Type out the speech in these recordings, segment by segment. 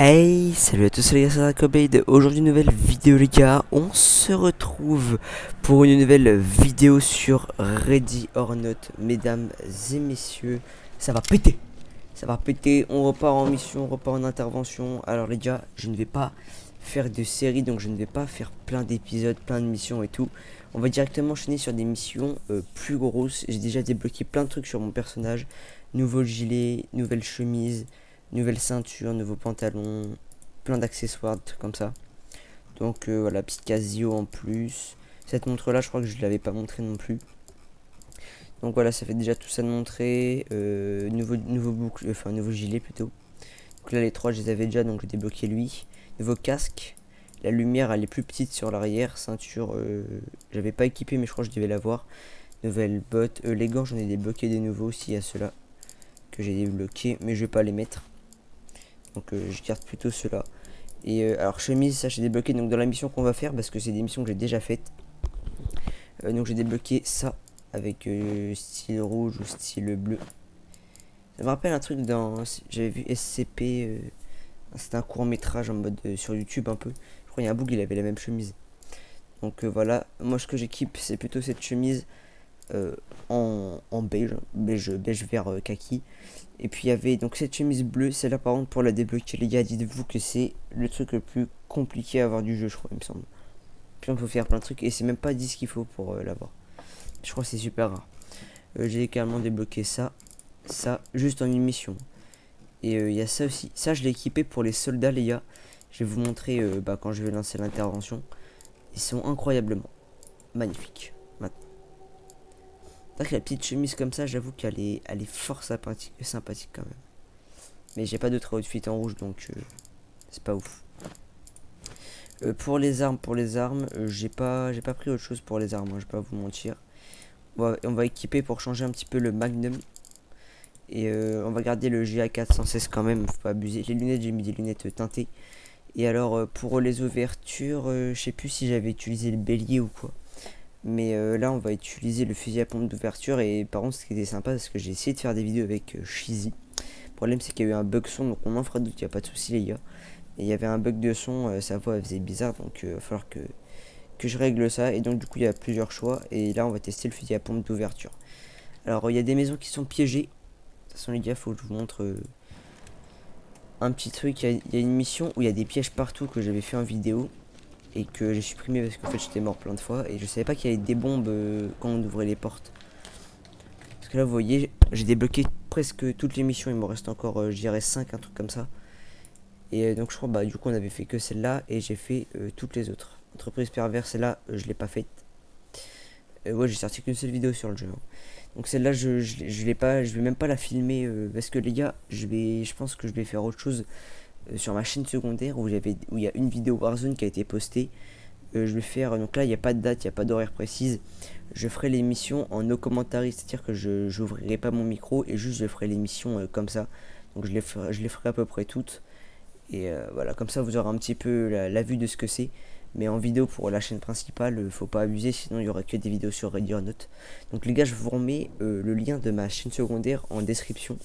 Hey, salut à tous les gars, c'est Rakobaid. Aujourd'hui, nouvelle vidéo les gars. On se retrouve pour une nouvelle vidéo sur Ready or Not. Mesdames et messieurs, ça va péter. Ça va péter, on repart en mission, on repart en intervention. Alors les gars, je ne vais pas faire de série, donc je ne vais pas faire plein d'épisodes, plein de missions et tout. On va directement enchaîner sur des missions plus grosses. J'ai déjà débloqué plein de trucs sur mon personnage. Nouveau gilet, nouvelle chemise, nouvelle ceinture, nouveau pantalon, plein d'accessoires, des trucs comme ça. Donc voilà, petite casio en plus. Cette montre là, je crois que je ne l'avais pas montré non plus. Donc voilà, ça fait déjà tout ça de montrer. Nouveau boucle, enfin nouveau gilet plutôt. Donc là les trois je les avais déjà, donc j'ai débloqué lui. Nouveau casque. La lumière elle est plus petite sur l'arrière. Ceinture, j'avais pas équipé mais je crois que je devais l'avoir. Nouvelle botte. Les gants j'en ai débloqué des nouveaux aussi à ceux-là. Que j'ai débloqué mais je vais pas les mettre. Donc je garde plutôt ceux-là. Et alors chemise, ça j'ai débloqué donc dans la mission qu'on va faire parce que c'est des missions que j'ai déjà faites. Donc j'ai débloqué ça avec style rouge ou style bleu. Ça me rappelle un truc dans... J'avais vu SCP, c'était un court métrage en mode sur YouTube un peu. Je crois qu'il y a un bout il avait la même chemise. Donc voilà, moi ce que j'équipe c'est plutôt cette chemise en beige vert kaki. Et puis il y avait donc cette chemise bleue, celle-là par contre pour la débloquer les gars, dites-vous que c'est le truc le plus compliqué à avoir du jeu je crois il me semble. Puis on peut faire plein de trucs et c'est même pas 10 qu'il faut pour l'avoir. Je crois que c'est super rare. J'ai également débloqué ça, juste en une mission. Et il y a ça aussi, ça je l'ai équipé pour les soldats les gars. Je vais vous montrer quand je vais lancer l'intervention. Ils sont incroyablement magnifiques. La petite chemise comme ça, j'avoue elle est fort sympathique quand même. Mais j'ai pas d'autre outfit en rouge donc c'est pas ouf. Pour les armes, j'ai pas pris autre chose pour les armes, hein, je vais pas vous mentir. On va équiper pour changer un petit peu le Magnum. Et on va garder le GA416 quand même, faut pas abuser. Les lunettes, j'ai mis des lunettes teintées. Et alors pour les ouvertures, je sais plus si j'avais utilisé le bélier ou quoi. Mais là on va utiliser le fusil à pompe d'ouverture. Et par contre ce qui était sympa, parce que j'ai essayé de faire des vidéos avec Shizy. Le problème c'est qu'il y a eu un bug son, donc on en fera d'autres, il n'y a pas de souci les gars. Et il y avait un bug de son, sa voix elle faisait bizarre, donc il va falloir que je règle ça. Et donc du coup il y a plusieurs choix. Et là on va tester le fusil à pompe d'ouverture. Alors il y a des maisons qui sont piégées. De toute façon les gars, faut que je vous montre un petit truc. Il y a une mission où il y a des pièges partout que j'avais fait en vidéo. Et que j'ai supprimé parce qu'en fait j'étais mort plein de fois. Et je savais pas qu'il y avait des bombes quand on ouvrait les portes. Parce que là vous voyez, j'ai débloqué presque toutes les missions. Il me reste encore je dirais 5, un truc comme ça. Et donc je crois du coup on avait fait que celle-là. Et j'ai fait toutes les autres. Entreprise perverse, celle-là je l'ai pas faite. Ouais, j'ai sorti qu'une seule vidéo sur le jeu, hein. Donc celle-là je l'ai pas, je vais même pas la filmer parce que les gars, je pense que je vais faire autre chose sur ma chaîne secondaire où il y a une vidéo Warzone qui a été postée. Je vais faire, donc là il n'y a pas de date, il n'y a pas d'horaire précise. Je ferai l'émission en no commentary, c'est-à-dire que je n'ouvrirai pas mon micro et juste je ferai l'émission comme ça. Donc je les ferai à peu près toutes. Et voilà, comme ça vous aurez un petit peu la vue de ce que c'est. Mais en vidéo pour la chaîne principale, faut pas abuser, sinon il y aura que des vidéos sur Ready or Not. Donc les gars, je vous remets le lien de ma chaîne secondaire en description.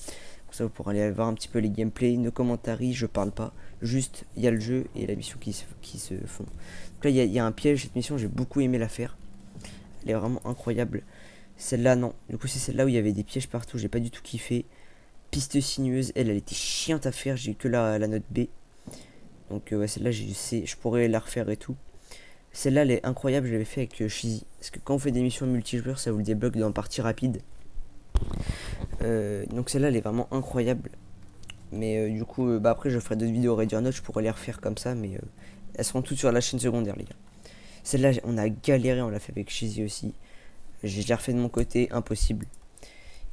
Comme ça vous pourrez aller voir un petit peu les gameplays, nos commentaires, je parle pas. Juste, il y a le jeu et la mission qui se font. Donc là, il y a un piège, cette mission, j'ai beaucoup aimé la faire. Elle est vraiment incroyable. Celle-là, non. Du coup, c'est celle-là où il y avait des pièges partout, j'ai pas du tout kiffé. Piste sinueuse, elle était chiante à faire, j'ai eu que la note B. Donc ouais, celle-là, je pourrais la refaire et tout. Celle-là, elle est incroyable, je l'avais fait avec Shizy. Parce que quand on fait des missions multijoueurs, ça vous le débloque dans partie rapide. Donc celle-là, elle est vraiment incroyable. Mais du coup, après, je ferai d'autres vidéos Ready or Not, je pourrais les refaire comme ça. Mais elles seront toutes sur la chaîne secondaire, les gars. Celle-là, on a galéré, on l'a fait avec Shizy aussi. Je l'ai refait de mon côté, impossible.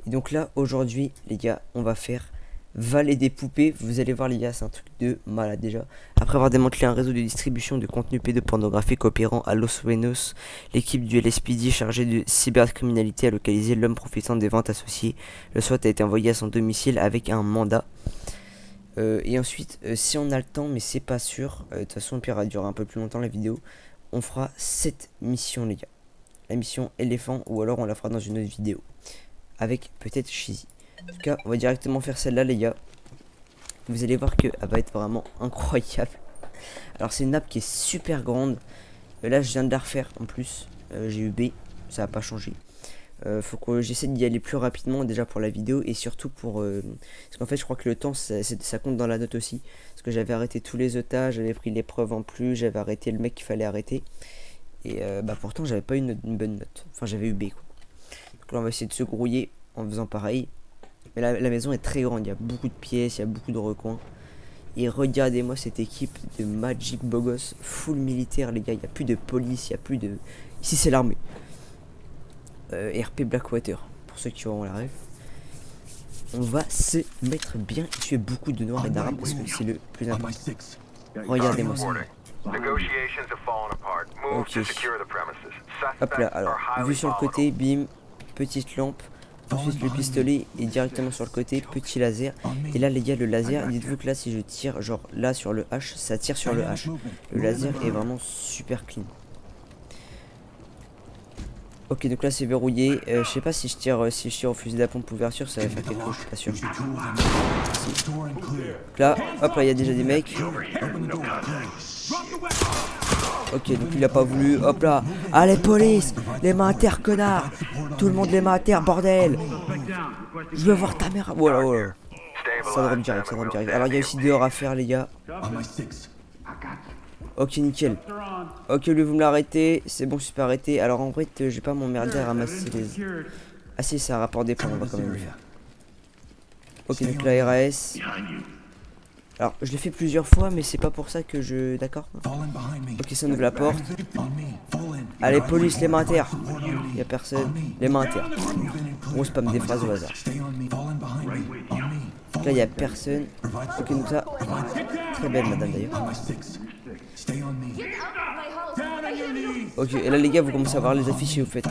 Et donc là, aujourd'hui, les gars, on va faire Valet des poupées. Vous allez voir les gars, c'est un truc de malade déjà. Après avoir démantelé un réseau de distribution de contenu pédopornographique opérant à Los Sueños, l'équipe du LSPD chargée de cybercriminalité a localisé l'homme profitant des ventes associées. Le SWAT a été envoyé à son domicile avec un mandat. Et ensuite, si on a le temps, mais c'est pas sûr, de toute façon, le pire va durer un peu plus longtemps la vidéo, on fera cette mission les gars. La mission éléphant, ou alors on la fera dans une autre vidéo. Avec peut-être Shizy. En tout cas, on va directement faire celle-là les gars. Vous allez voir que elle va être vraiment incroyable. Alors c'est une map qui est super grande. Là je viens de la refaire en plus. J'ai eu B, ça n'a pas changé. Faut que j'essaie d'y aller plus rapidement déjà pour la vidéo et surtout pour parce qu'en fait je crois que le temps ça compte dans la note aussi, parce que j'avais arrêté tous les otages, j'avais pris l'épreuve en plus, j'avais arrêté le mec qu'il fallait arrêter et pourtant j'avais pas une bonne note, enfin j'avais eu B quoi. Donc là on va essayer de se grouiller en faisant pareil, mais la maison est très grande, il y a beaucoup de pièces, il y a beaucoup de recoins et regardez-moi cette équipe de Magic Bogos full militaire les gars, il n'y a plus de police, il y a plus de, ici c'est l'armée. RP Blackwater, pour ceux qui auront la rêve. On va se mettre bien et tuer beaucoup de noirs et d'arabes parce que c'est le plus important. Regardez-moi ça. Ok. Hop là, alors, vue sur le côté, bim, petite lampe. Ensuite le pistolet est directement sur le côté, petit laser. Et là les gars, le laser, dites-vous que là si je tire, genre là sur le H, ça tire sur le H. Le laser est vraiment super clean. Ok, donc là c'est verrouillé. Je sais pas si je tire au fusil à pompe ouverture, ça va faire quelque chose, je suis pas sûr. Si. Donc là, hop là, il y a déjà des mecs. Ok, donc il a pas voulu. Hop là. Allez, police, les mains à terre, connard. Tout le monde les mains à terre, bordel. Je veux voir ta mère. Voilà, voilà. Ça drop direct, ça drop direct. Alors il y a aussi dehors à faire, les gars. Ok, nickel. Ok, lui vous me l'arrêtez. C'est bon, je suis pas arrêté. Alors en vrai, je vais pas m'emmerder à ramasser les... Ah si, c'est un rapport des points, on va quand même le faire. Ok, donc la RAS. Alors, je l'ai fait plusieurs fois, mais c'est pas pour ça que je... D'accord. Ok, ça ouvre la porte. Allez, police, les mains à terre. Y a personne. Les mains à terre. On spam des phrases au hasard. Donc là, y a personne. Ok, donc ça... Très belle, madame, d'ailleurs. Ok, et là les gars, vous commencez à voir les affiches et vous faites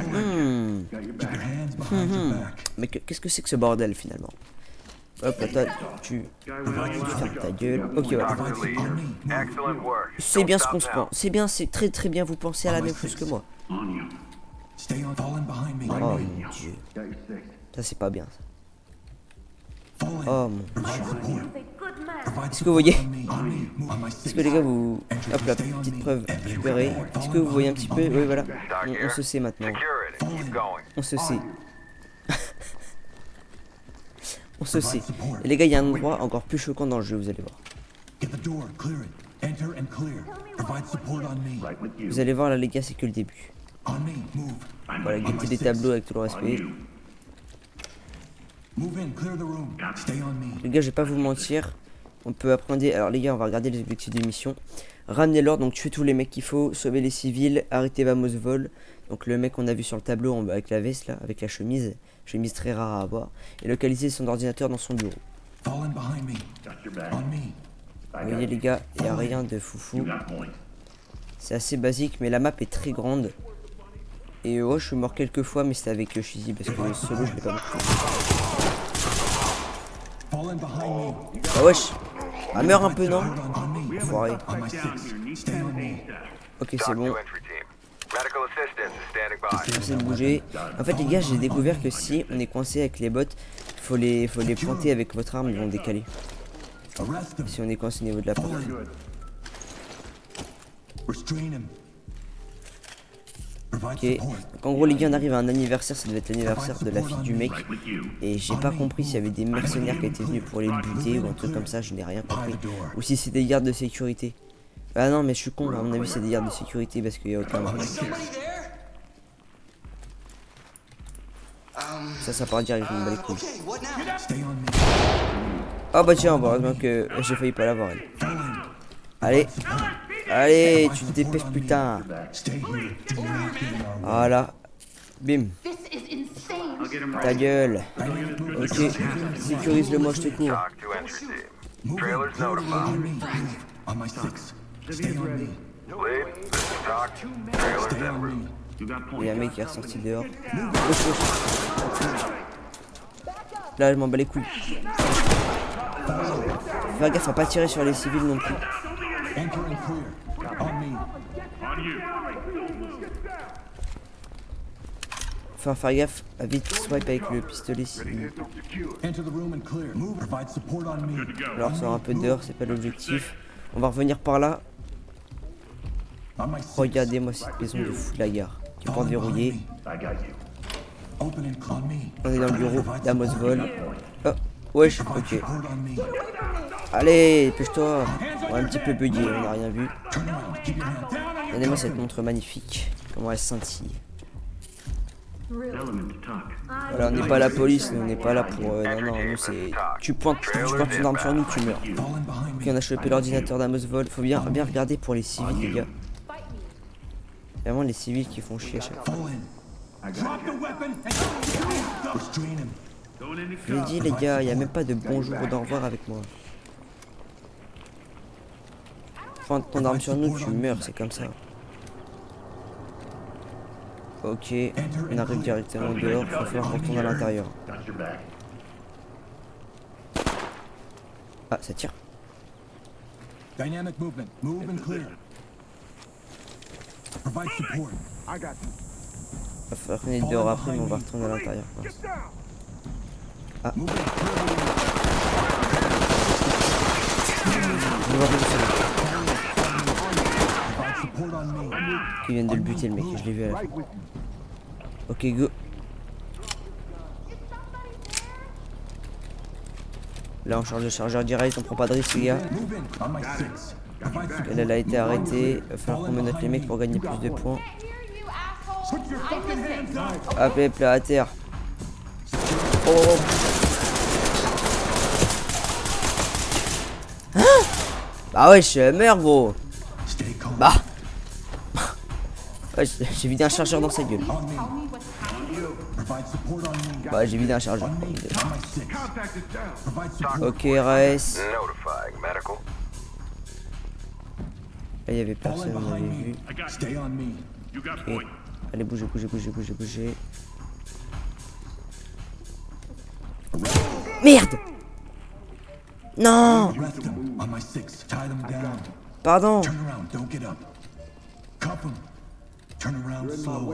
mais qu'est-ce que c'est que ce bordel finalement? Hop là, toi, tu fermes ta gueule. Ok, voilà. C'est bien ce qu'on se prend. C'est bien, c'est très très bien, vous pensez à la même chose que moi. Oh mon dieu. Ça c'est pas bien ça. Oh mon dieu. Est-ce que vous voyez? Est-ce que les gars vous... Hop là, petite preuve récupérée. Est-ce que vous voyez un petit peu? Oui voilà. On se sait maintenant. On se sait. On se sait. Et les gars, il y a un endroit encore plus choquant dans le jeu, vous allez voir. Vous allez voir là les gars, c'est que le début. Voilà, guetter des tableaux avec tout le respect. Les gars, je vais pas vous mentir. On peut apprendre. Alors les gars, on va regarder les objectifs de mission. Ramener l'ordre, donc tuer tous les mecs qu'il faut, sauver les civils, arrêter Vamos Vol. Donc le mec qu'on a vu sur le tableau avec la veste là, avec la chemise très rare à avoir, et localiser son ordinateur dans son bureau. Vous voyez les gars, il n'y a rien de foufou. C'est assez basique, mais la map est très grande. Et ouais, je suis mort quelques fois, mais c'était avec Shizzy parce que le solo je l'ai pas beaucoup. Ah wesh. Ah meurs un peu non? Enfoiré. Ok c'est bon. J'essaie de bouger. En fait les gars, j'ai découvert que si on est coincé avec les bots, faut les pointer avec votre arme, ils vont décaler. Si on est coincé au niveau de la porte. Ok, donc en gros les gars, on arrive à un anniversaire, ça devait être l'anniversaire de la fille du mec. Et j'ai pas compris s'il y avait des mercenaires qui étaient venus pour les buter ou un truc comme ça, je n'ai rien compris. Ou si c'est des gardes de sécurité. Ah non mais je suis con, à mon avis c'est des gardes de sécurité parce qu'il y a aucun... Ça part direct, je me bats les couilles. Ah bah tiens, heureusement que j'ai failli pas l'avoir elle. Allez. Allez, tu te dépêches putain. Voilà. Bim. Ta gueule. Ok. Sécurise le moi, je te cours. Il y a un mec qui est ressorti dehors. Là, je m'en bats les couilles. Fais gaffe à pas tirer sur les civils non plus. Faut faire gaffe à vite swipe avec le pistolet si... Alors sort un peu dehors, c'est pas l'objectif. On va revenir par là. Regardez-moi cette maison de fou de la gare. Qui est porte verrouillée. On est dans le bureau d'Amos Vol. Oh, wesh, ok. Allez, pêche-toi. On a un petit peu bugué, on n'a rien vu. Regardez-moi cette montre magnifique. Comment elle scintille. Voilà, on n'est pas la police, nous, on n'est pas là pour... non, non, nous c'est... Tu pointes ton arme sur nous, tu meurs. Ok, on a chopé l'ordinateur d'Amos Vol. Faut bien regarder pour les civils, les gars. Vraiment les civils qui font chier à chaque fois. Je l'ai dit les gars, il n'y a même pas de bonjour ou d'au revoir avec moi. Pointe ton arme sur nous, tu meurs, c'est comme ça. Ok, on arrive directement dehors, il va falloir qu'on retourne à l'intérieur. Ah, ça tire. Dynamic movement. Move and clear. Provide support. Il va falloir qu'on ait dehors après, mais on va retourner à l'intérieur. Ah. Qui viennent de le buter le mec, je l'ai vu à la fin. Ok, go. Là on charge le chargeur direct, on prend pas de risque les gars. Elle a été arrêtée, il va falloir qu'on menotte les mecs pour gagner plus de points. Hop, hop là à terre. Oh. Hein? Bah ouais, je meurs gros. Bah. Ouais, j'ai vidé un chargeur dans sa gueule. Bah j'ai vidé un chargeur. Ok RS. Là il y avait personne, on avait vu. Ok. Allez bougez. Merde. Non. Pardon.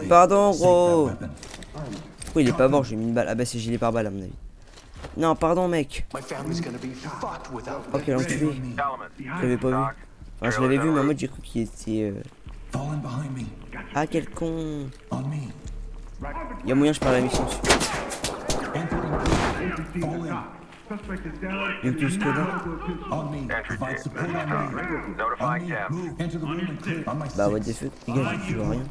Pardon gros. Pourquoi il est pas mort, j'ai mis une balle. Ah bah c'est gilet par balle à mon avis. Non pardon mec. Ok l'enculé. Je l'avais pas vu. Enfin je l'avais vu mais en mode j'ai cru qu'il était... Ah quel con. Il y a moyen je parle à la mission. Il y a tout ce connard. Bah what the fuck, les gars je vois rien.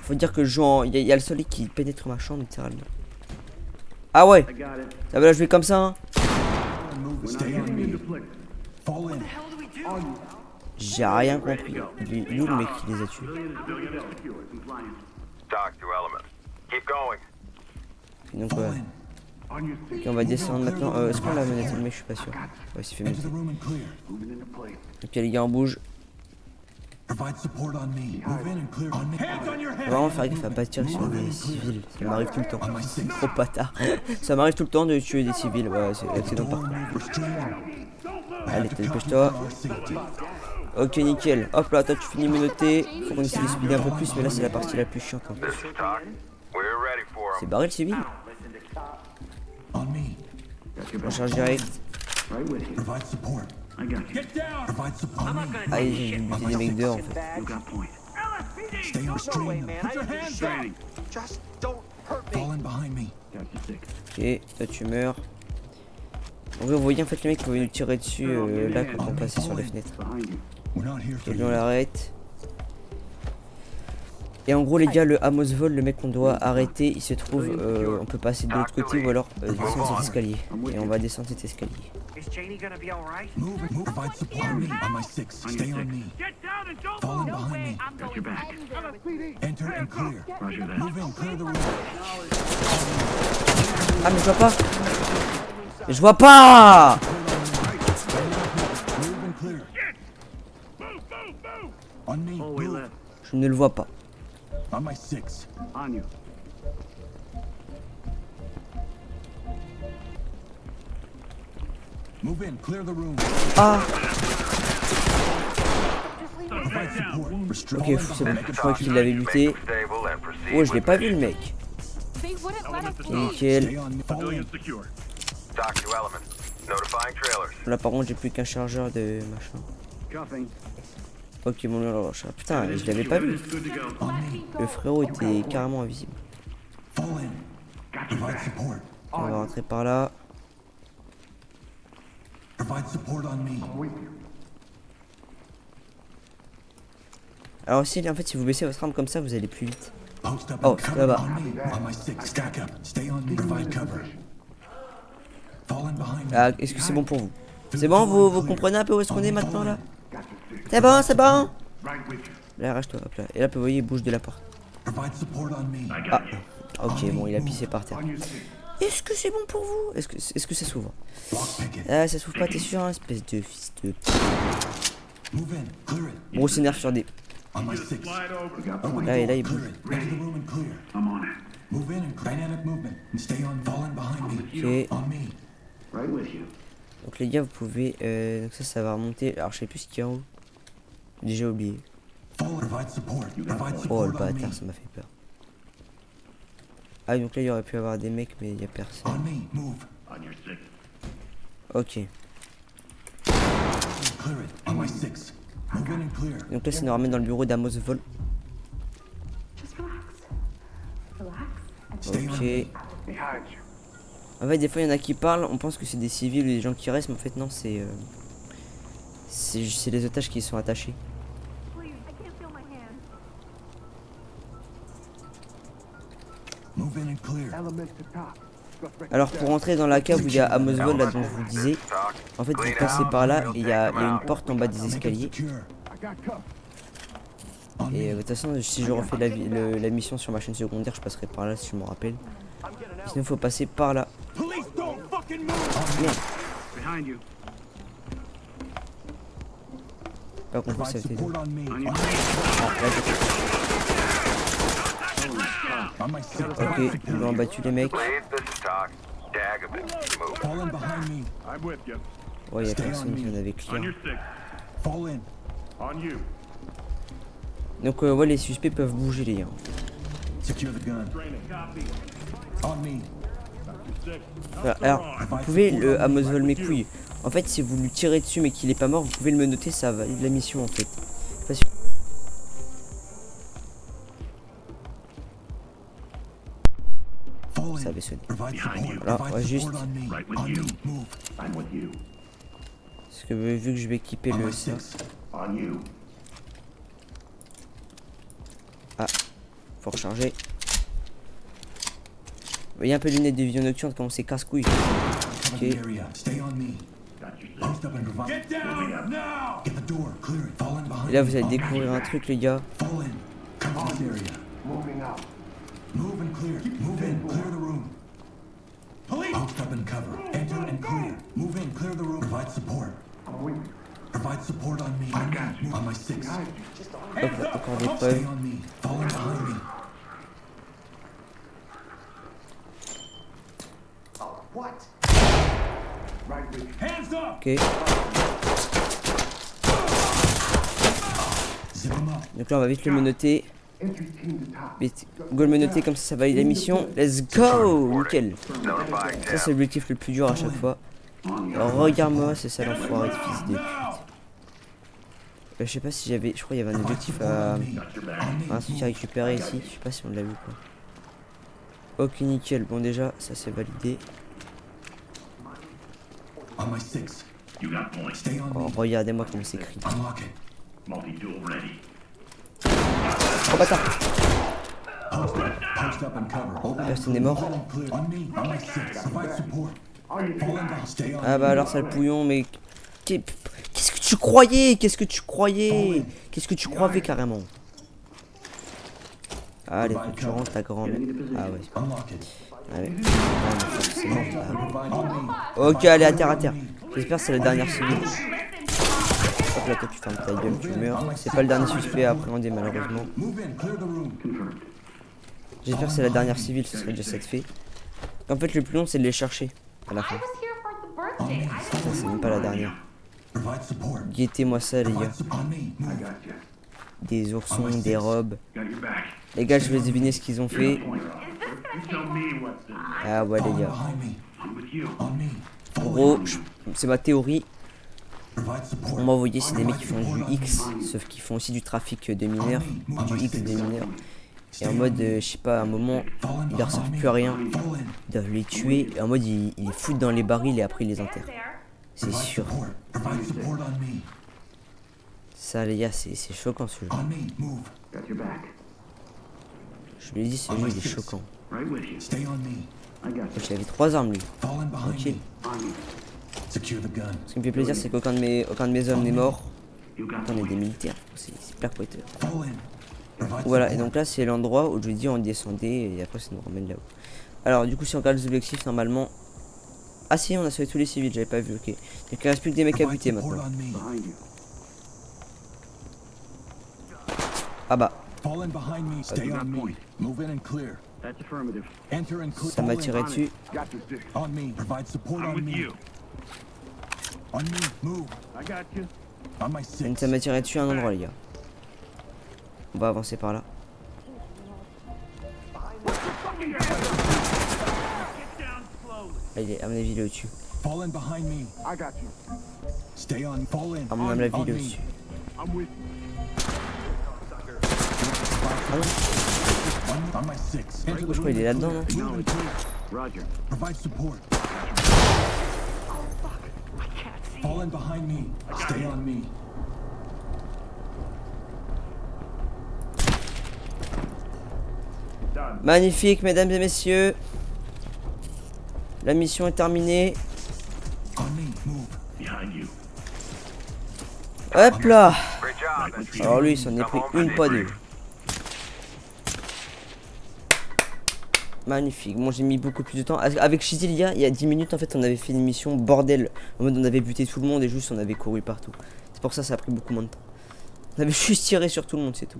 Faut dire que je joue en... Il y a le soleil qui pénètre ma chambre littéralement. Ah ouais. Ça va là je vais comme ça hein. J'ai rien compris. Il est où le mec qui les a tués? Donc ouais. Ok on va descendre maintenant. Est-ce qu'on l'a menacé le mec? Je suis pas sûr. Ouais il s'est fait menacer. Ok les gars on bouge. On va vraiment faire gaffe à pas tirer sur des civils. Ça m'arrive tout le temps. Trop bâtard. Ça m'arrive tout le temps de tuer des civils. Ouais c'est accident par contre. Allez dépêche-toi. Ok nickel. Hop là toi tu finis de noter. Faut qu'on essaie de speeder un peu plus mais là c'est la partie la plus chiante en plus. C'est barré le civil. On charge direct. Ah j'ai buté des mecs dehors en fait. Ok, toi tu meurs. En vrai, vous voyez en fait les mecs pouvaient nous tirer dessus là quand on passait sur les fenêtres. Ok, lui on l'arrête. Et en gros les gars, le Amos Vol, le mec qu'on doit arrêter, il se trouve, on peut passer de l'autre côté ou alors descendre cet escalier. Et on va descendre cet escalier. Ah mais je vois pas. Je vois pas. Je ne le vois pas. Move in, clear the room. Ah. Provide support. Restrict Ok, c'est bon. Je crois qu'il l'avait lutté. Oh, je l'ai pas vu le mec. They wouldn't let us leave. Nickel. Stay on me. Fall in. Là par contre j'ai plus qu'un chargeur de machin. Ok bon alors, putain je l'avais pas vu. On me. Le frérot était carrément invisible. Fall in. Provide support. On va rentrer par là. Provide support on me. Alors aussi en fait si vous baissez votre arme comme ça vous allez plus vite. Post up Oh, and c'est cover là-bas. on me. On my six. Stack up. Stay on me. Provide cover. Fall in behind me. Ah, est-ce que c'est bon pour vous? C'est bon, vous comprenez un peu où est-ce qu'on est maintenant là? C'est bon, c'est bon. Là, arrache-toi, hop là. Et là, vous voyez, il bouge de la porte. Provide support on me. Ah, ok, bon, il a pissé par terre. Est-ce que c'est bon pour vous? Est-ce que ça s'ouvre? Lockpick it. Ah, ça s'ouvre pas, t'es sûr, hein, espèce de fils de... Move in. Clear it. Gros s'énerve sur des... On my six. Open Là, et là, il clear bouge. it. Into the room and clear. Move in and dynamic movement. And stay on. Fall in behind me. Ok. On me. Donc les gars, vous pouvez... donc ça va remonter. Alors, je sais plus ce qu'il y a en haut. J'ai déjà oublié. Fall. Provide support. Provide Oh, support le on bâtard, me. ça m'a fait peur. Ah, donc là, il y aurait pu avoir des mecs, mais il y a personne. On me. Move. Ok. Clear it. On my six. Move in and clear. Donc là, c'est nous ramène dans le bureau d'Amos Vol. Just relax. Stay on Ok. me. En fait, des fois, il y en a qui parlent, on pense que c'est des civils ou des gens qui restent, mais en fait, non, c'est les otages qui sont attachés. Please, I can't feel my hand. Move in and clear. Alors, pour entrer dans la cave où il y a Amos Vol, là dont je vous disais, en fait, vous passez par là, et il y a une porte en bas des Make it escaliers. secure. On Et me. de toute façon, si je refais la mission sur ma chaîne secondaire, je passerai par là si je me rappelle. Sinon, il faut passer par là. Police don't fucking move. Merde. Pas compris Provide ça. support on me. Ah, là, On my six. ok, ils ont abattu les mecs. Fall in behind me. Ouais, il y a personne qui en avait clair. Fall in. Donc, ouais, les suspects peuvent bouger, les gars. Secure the gun. On me. Voilà, alors, vous pouvez le Amos Vol mes couilles. En fait, si vous lui tirez dessus mais qu'il est pas mort, vous pouvez le menotter, ça valide la mission en fait. Parce que... Fall Ça in. avait sonné. Provide support. Alors, Provide on va juste... support on me. On me. Move. Parce que vu que je vais équiper On le my ça. six. Ah, faut recharger. Vous voyez un peu les lunettes de vision nocturne comment c'est casse-couille. Cover Ok. the area. Stay on me. Post up and provide. Get down now. Get the door. Clear it. Fall in behind Et là me. vous allez On me. découvrir un truc les gars. Fall in. Cover this area. Move and clear. Move in. Clear the room. Post up and cover. Enter and clear. Move in. Clear the room. Provide support. Provide support on me. On me. On my six. Hop, là, encore des Stay preuves. on me. Fall in behind me. Ok. Zip him up. Donc là on va vite le menotter. Vite. Go le menotter comme ça valide la mission. Let's go. Nickel. Ça c'est l'objectif le plus dur à chaque fois. Alors, regarde-moi, c'est ça l'enfoiré de fils de pute. Je sais pas si j'avais... Je crois qu'il y avait un objectif à... un truc à récupérer ici. Je sais pas si on l'a vu quoi. Ok nickel. Bon déjà ça c'est validé. On my six. Stay on Oh, me. regardez-moi comment c'est écrit. Unlock it. Oh bâtard. Post up and cover. Open. Personne n'est mort. Clear. On me. On my six. Provide support. Fall in behind. Stay on Ah me. bah alors sale pouillon mais... Qu'est-ce que tu croyais? Qu'est-ce que tu croyais? Qu'est-ce que tu croyais carrément? Ah les concurrents ta grand-mère. Ah ouais. Unlock it. Allez. Ah, mais forcément. Provide on me. Ah. Ok allez à terre à terre. J'espère que c'est la dernière civile. Hop là toi tu fermes ta gueule, tu meurs. C'est pas le dernier suspect à appréhender malheureusement. Move in. Clear the room. J'espère que c'est la dernière civile, ce serait déjà cette fait. En fait le plus long c'est de les chercher à la fin. I was here for the birthday. I Ça c'est même pas la dernière. Provide support. Guettez-moi ça, les gars. Provide support. On me. Move. Des oursons, des robes. Les gars, je vais deviner ce qu'ils ont fait. Ah ouais, les gars. Behind me. On me. En gros, c'est ma théorie. Provide support. On m'a envoyé, c'est des mecs qui font du X, sauf qu'ils font aussi du trafic de mineurs, du X des mineurs. Et en mode, je sais pas, à un moment, ils leur servent plus à rien. Fall in. Ils doivent les tuer. Et en mode, ils les foutent dans les barils et après ils les enterrent. C'est Provide sûr. support. Provide support on me. Ça, les gars, c'est choquant ce jeu. On me. Move. Je me dis, ce jeu, il est choquant. Stay on me. Wesh, il avait 3 armes, lui. Fall in behind Tranquille. me. Secure the gun. Ce qui me fait plaisir, c'est qu'aucun de mes hommes n'est mort. On est des militaires. C'est Black Water. Fall in. Provide Voilà, et support. donc là, c'est l'endroit où je lui dis on descendait et après, ça nous ramène là-haut. Alors, du coup, si on regarde les objectifs, normalement. Ah, si, on a sauvé tous les civils, j'avais pas vu, ok. Donc, il reste plus que des mecs à Provide buter support maintenant. on me. Ah bah, Fall in behind me. Stay on me. Move in and clear. That's affirmative. Enter and clear. ça m'a Fall in. tiré dessus. Got this dick. On me. Provide support on me. On me. Move. I got you. On my Donc, six. ça m'a tiré dessus à un endroit, les gars. On va avancer par là. Ah, il est, à mon avis, il est au-dessus. Fall in behind me. I got you. Stay on. Fall in. À mon avis, il est On au-dessus. I'm with On my six. Enter the Je crois qu'il est là-dedans, non? Move and clear. you. Roger. Provide support. Fall in behind me. Stay on me. Magnifique, mesdames et messieurs. La mission est terminée. On me. Move. Behind you. Hop là. Great job. That's Alors lui, il s'en est pris une, pas deux. Magnifique. Bon, j'ai mis beaucoup plus de temps. Avec Shizilia, il y a 10 minutes, en fait, on avait fait une mission bordel. En mode, on avait buté tout le monde et juste, on avait couru partout. C'est pour ça que ça a pris beaucoup moins de temps. On avait juste tiré sur tout le monde, c'est tout.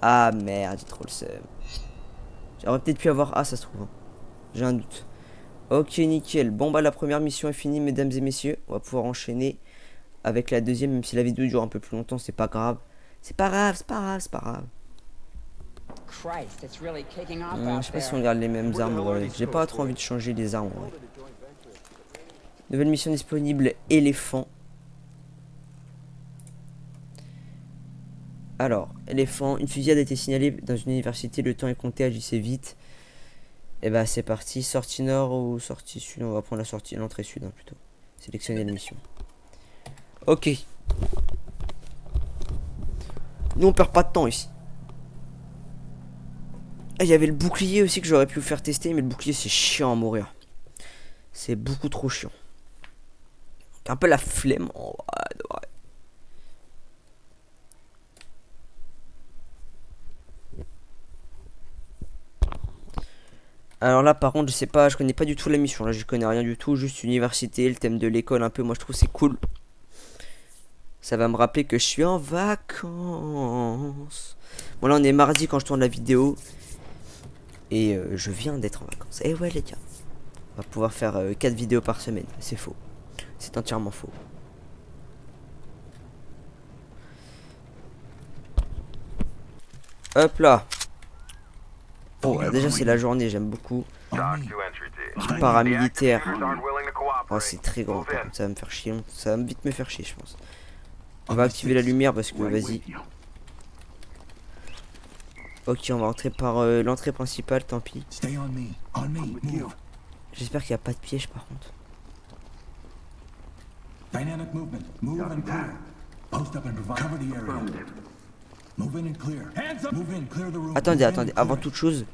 Ah merde, j'ai trop le seum. J'aurais peut-être pu avoir A, ça se trouve. Hein. J'ai un doute. Ok, nickel. Bon, bah, la première mission est finie, mesdames et messieurs. On va pouvoir enchaîner avec la deuxième, même si la vidéo dure un peu plus longtemps, c'est pas grave. C'est pas grave, c'est pas grave, c'est pas grave. Christ, it's really kicking off Je out sais pas si on there. garde les mêmes armes. Ouais. J'ai pas trop envie de changer les armes. Ouais. Nouvelle mission disponible, éléphant. Alors, éléphant, une fusillade a été signalée dans une université, le temps est compté, agissez vite. Et bah c'est parti, sortie nord ou sortie sud, on va prendre la sortie, l'entrée sud hein, plutôt. Sélectionner la mission. Ok. Nous on perd pas de temps ici. Ah, il y avait le bouclier aussi que j'aurais pu vous faire tester, mais le bouclier c'est chiant à mourir. C'est beaucoup trop chiant. Un peu la flemme. Oh, ouais. Alors là par contre je sais pas, je connais pas du tout la mission, là je connais rien du tout, juste université, le thème de l'école un peu, moi je trouve c'est cool. Ça va me rappeler que je suis en vacances. Bon là on est mardi quand je tourne la vidéo. Et je viens d'être en vacances. Et ouais les gars, on va pouvoir faire 4 vidéos par semaine, c'est faux. C'est entièrement faux. Hop là. Oh déjà c'est la journée, j'aime beaucoup. On Talk me. to entry team. Paramilitaire. Actors aren't willing to cooperate. Oh c'est très grand, Move par in. contre, ça va me faire chier. Ça va vite me faire chier je pense. On va activer la lumière parce que vas-y. Ok on va entrer par l'entrée principale, tant pis. Stay on me. On me. Move. J'espère qu'il n'y a pas de piège par contre. Dynamic movement. Move and clear. Post up and provide. Cover the area. Move in and clear. Hands up. Move in. Clear the room. Attendez, Move in attendez, and avant clear. toute chose.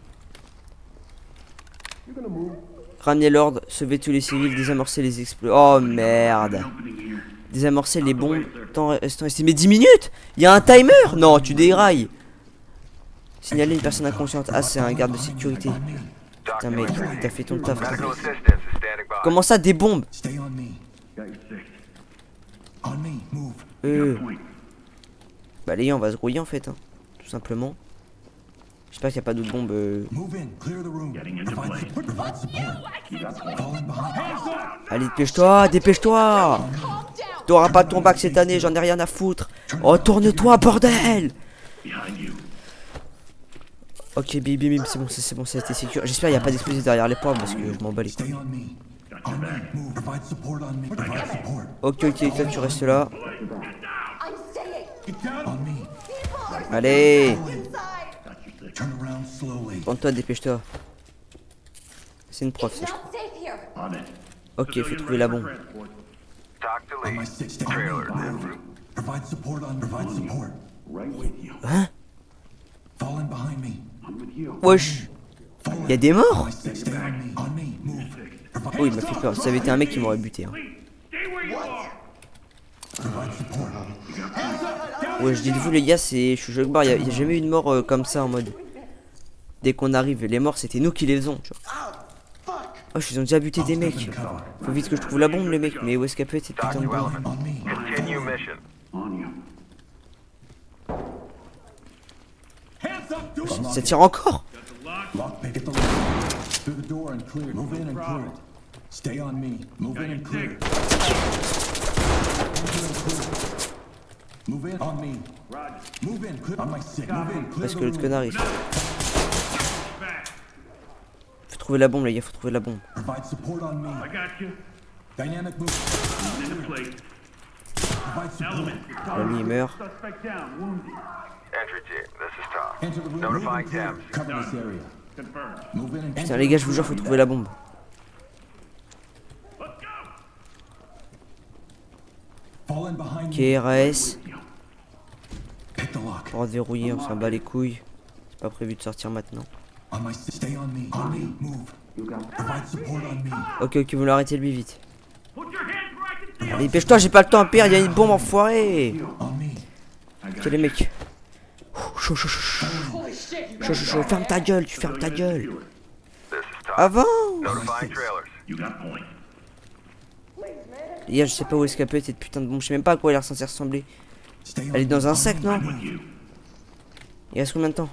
Ramener l'ordre, sauver tous les civils, désamorcer les explosions. Oh merde. Désamorcer les bombes. Temps restant ici. Mais 10 minutes. Il y a un timer. Non, tu dérailles. Signaler une personne inconsciente. Ah, c'est un garde de sécurité. On me. Putain, mec, t'as fait ton taf. Medical assistance is standing by. Comment ça, des bombes? Stay on me. On me. Move. Bah, les gars, on va se grouiller en fait. Hein. Tout simplement. J'espère qu'il n'y a pas d'autres bombes. Move in. Clear the room. Provide support. Provide support. Fall in behind. Hands up. Allez, dépêche-toi, dépêche-toi. Calm down. T'auras pas ton bac cette année, j'en ai rien à foutre. Retourne-toi, bordel. Behind you. Ok, bim, bim, c'est bon, ça a été sécure. J'espère qu'il n'y a pas d'explosif derrière les portes parce que je m'en bats les couilles. Stay on me. On me. Move. Provide support on me. Provide support. Ok, toi tu restes là. I'm staying. Get down. On me. People are Allez, inside. Turn around slowly. prends-toi, dépêche-toi. C'est une prof, ça. Not safe here. On it. Ok, faut trouver la bombe. Talk to On my lead. six. Stay Trailer. on me. Move. Provide support on. Provide support. Right with you. Hein? Fall in behind me. I'm with you. Wesh, Fall in. y'a des morts? My six. Stay on me. On me. Move. Provide, Oh, il m'a fait peur. Ça avait été un mec qui m'aurait buté. Hein. Stay where you are. provide support. Ouais, je dites-vous les gars, je suis jeu bar, y a jamais eu de mort comme ça en mode. Dès qu'on arrive, les morts c'était nous qui les faisons, tu vois. Oh, je suis déjà buté des mecs. Faut vite que je trouve la bombe, les mecs. Mais où est-ce qu'elle peut être cette Talk putain de to bombe? element. On me. Continue mission. On you. Hands up, do it. Ça tire encore? Lock, pick it the lock. Through the door and clear. Move in and clear it. Stay on me. Move in and clear. Move in on me. Move in, clear. On my sick. Move in, clear Parce the que l'autre room. connard il. Faut trouver la bombe, les gars, faut trouver la bombe. Provide support on me. I got you. Dynamic move. In the place. Provide support. Element. Lui il meurt. Suspect down. Wounded. Entry team. This is Tom. Enter the room. Notifying Move and clear. Thames. Cover this area. Confirmed. Move in and Putain, les gars, je vous jure, faut trouver la bombe. Let's go. Fall in behind Ok, me. RAS. Pick the lock. Porte verrouillée, on s'en bat les couilles. C'est pas prévu de sortir maintenant. On my sick. Stay on me. On me. Move. Provide support on me. Ok, vous l'arrêtez lui vite. Put your hands where I can see. Allez, dépêche-toi, j'ai pas le temps à perdre, y'a une bombe enfoirée. On me. Ok, les mecs. Chaud, chaud, chaud, chaud. Chaud, chaud, chaud. Ferme ta gueule, tu fermes ta gueule. This is Tom. Avant. Notifying trailers. You got point. Les gars, je sais pas où est-ce qu'elle peut être cette putain de bombe. Je sais même pas à quoi elle est censée ressembler. Stay on Elle est dans un me. sac, non? With you. Il reste combien de temps?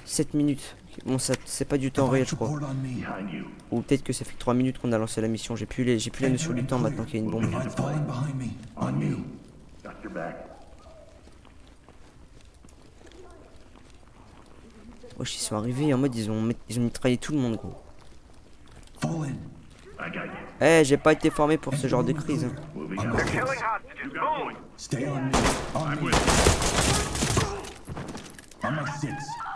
7 minutes. Bon, ça c'est pas du temps réel, je crois. Support on me. Behind you. Ou peut-être que ça fait que 3 minutes qu'on a lancé la mission. J'ai plus la notion du temps maintenant qu'il y a une bombe. Provide fall in behind me. On me. Got your back. Wesh, ils sont arrivés en mode ils ont mitraillé tout le monde, gros. Fall in. I got you. Eh, j'ai pas été formé pour ce genre de crise. Hein. Moving On out. my They're six. killing hostages. Boom! Stay on me. On I'm me. with you. On my six.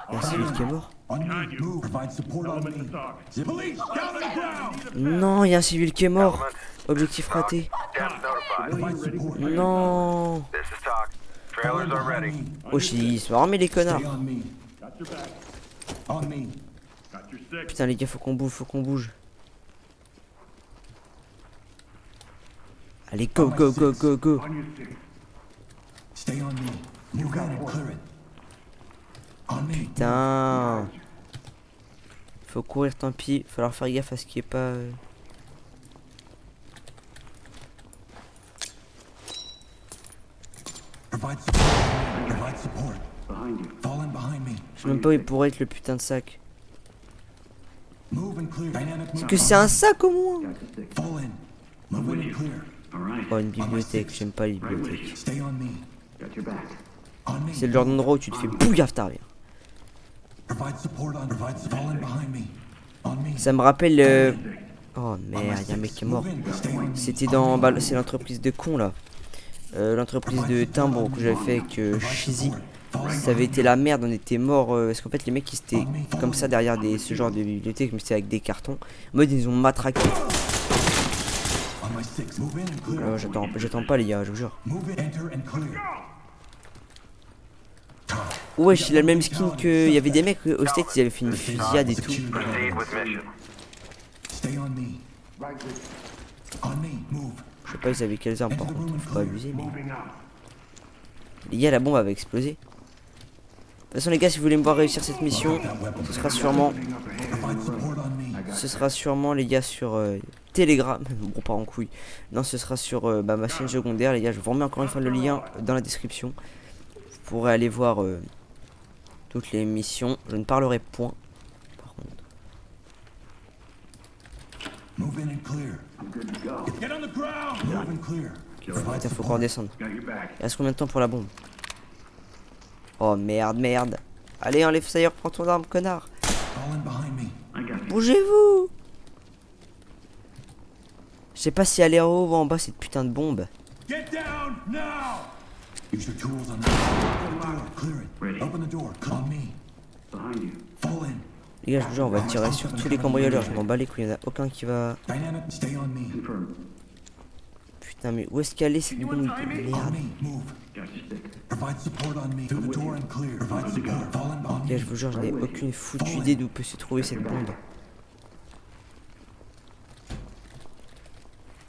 Il y a un civil qui est mort. On me. Move. Provide support on Element to me. talk. Zip. Police down on the ground. Non, il y a un civil qui est mort. Element. Objectif raté. Thames notified. Provide support. Non. This is Talk. Fall Trailers in are behind ready. me. Wesh, ils sont armés les connards. Stay on me. Got your back. On me. Got your six. Putain, les gars, faut qu'on bouge, faut qu'on bouge. Allez, go, go, go, go, go. On your six. Stay on me. Move in and clear it. On me. Putain. Faut courir, tant pis. Falloir faire gaffe à ce qu'il n'y ait pas. Provide support. Provide support. Behind you. Fall in behind me. Je sais même pas où il pourrait être le putain de sac. Move and clear. Dynamic move. Que c'est un sac au moins. Got your six. Fall in. Move in and clear. All right. Oh, une bibliothèque, j'aime pas les bibliothèques. Stay on me. Got your back. On me. C'est le genre d'endroit où tu te fais bouillaf t'arrives. Provide support on. Provide support. Fall in behind me. On me. Ça me rappelle. Oh merde, y'a un mec qui est mort. Move in. Stay on me. C'était dans. Bah, c'est l'entreprise de con là. L'entreprise de timbre que j'avais fait avec Shizzy. Ça avait été la merde, on était morts. Parce qu'en fait, les mecs ils étaient comme ça derrière ce genre de bibliothèque, mais c'était avec des cartons. En mode, ils ont matraqué. On my six. Move in and clear. J'attends pas, les gars, je vous jure. Move in. Enter and clear. Wesh, il a le même skin que. Il y avait des mecs au States, ils avaient fait une fusillade et tout. Proceed with mission. Stay on me. On me. Move. Je sais pas, ils avaient quelles armes par Enter the contre, room and faut pas clear. abuser, mais. Moving out. Les gars, la bombe avait explosé. De toute façon, les gars, si vous voulez me voir réussir cette mission, ce sera sûrement. Provide support on me. Ce sera sûrement, les gars, sur Telegram. Bon, pas en couille. Non, ce sera sur ma chaîne secondaire, les gars. Je vous remets encore une fois le lien dans la description. Vous pourrez aller voir toutes les missions. Je ne parlerai point. Par contre. Move in and clear. I'm good to go. Get on the ground. Move and clear. Provide Putain, faut support. qu'on redescende. Got your back. Il reste combien de temps pour la bombe? Oh merde, merde. Allez, enlève ça ailleurs, prends ton arme, connard. Fall in behind me. I got you. Bougez-vous. Je sais pas si aller en haut ou en bas cette putain de bombe. Get down now. Use your tools on the door. Clear it. Ready. Open the door. On me. Behind you. Fall in. Les gars, je vous jure, on va tirer sur tous les cambrioleurs. Je m'en bats les couilles, il y en a aucun qui va... Dynamic, stay on me. Confirm. Putain, mais où est-ce qu'elle est cette bombe de On merde? me. Move. Got your stick. Provide support on me. Through the door and clear. Provide support. Fall in on Les gars, me. je vous jure, je n'ai aucune foutue idée d'où peut se trouver cette bombe.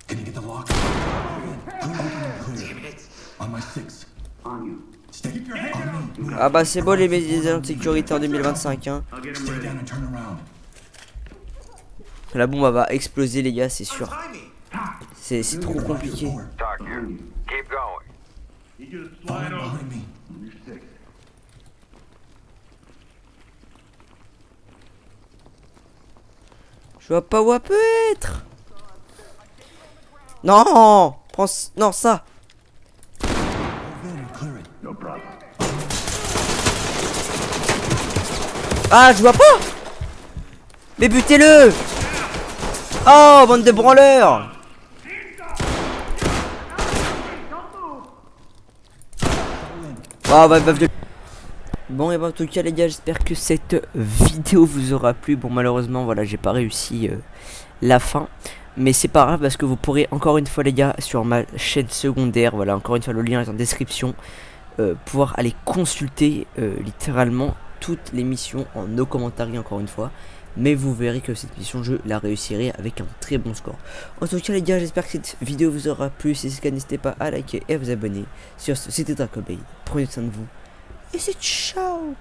Can you get the lock? Move in. Clear, open and clear. On my 6. On you. Stay. Keep your head on me. Ah bah c'est beau les agents de sécurité en 2025 hein. I'll get him Stay ready. down and turn around. La bombe elle va exploser les gars, c'est sûr. C'est trop Provide compliqué. support. Talk here. Behind you. Keep going. You just Fall in slide over. behind me. On your six. Je vois pas où elle peut être. Non, non ça. Move in and clear it. No problem. Ah, je vois pas. Mais butez-le. Oh, bande de branleurs. Ah, Bon et bah en tout cas les gars, j'espère que cette vidéo vous aura plu. Bon malheureusement voilà, j'ai pas réussi la fin, mais c'est pas grave parce que vous pourrez encore une fois les gars sur ma chaîne secondaire, voilà encore une fois le lien est en description, pouvoir aller consulter littéralement toutes les missions en no commentaires encore une fois. Mais vous verrez que cette mission je la réussirai avec un très bon score. En tout cas les gars, j'espère que cette vidéo vous aura plu. Si c'est le cas, n'hésitez pas à liker et à vous abonner. Sur ce, c'était Dracobain, prenez soin de vous et c'est ciao.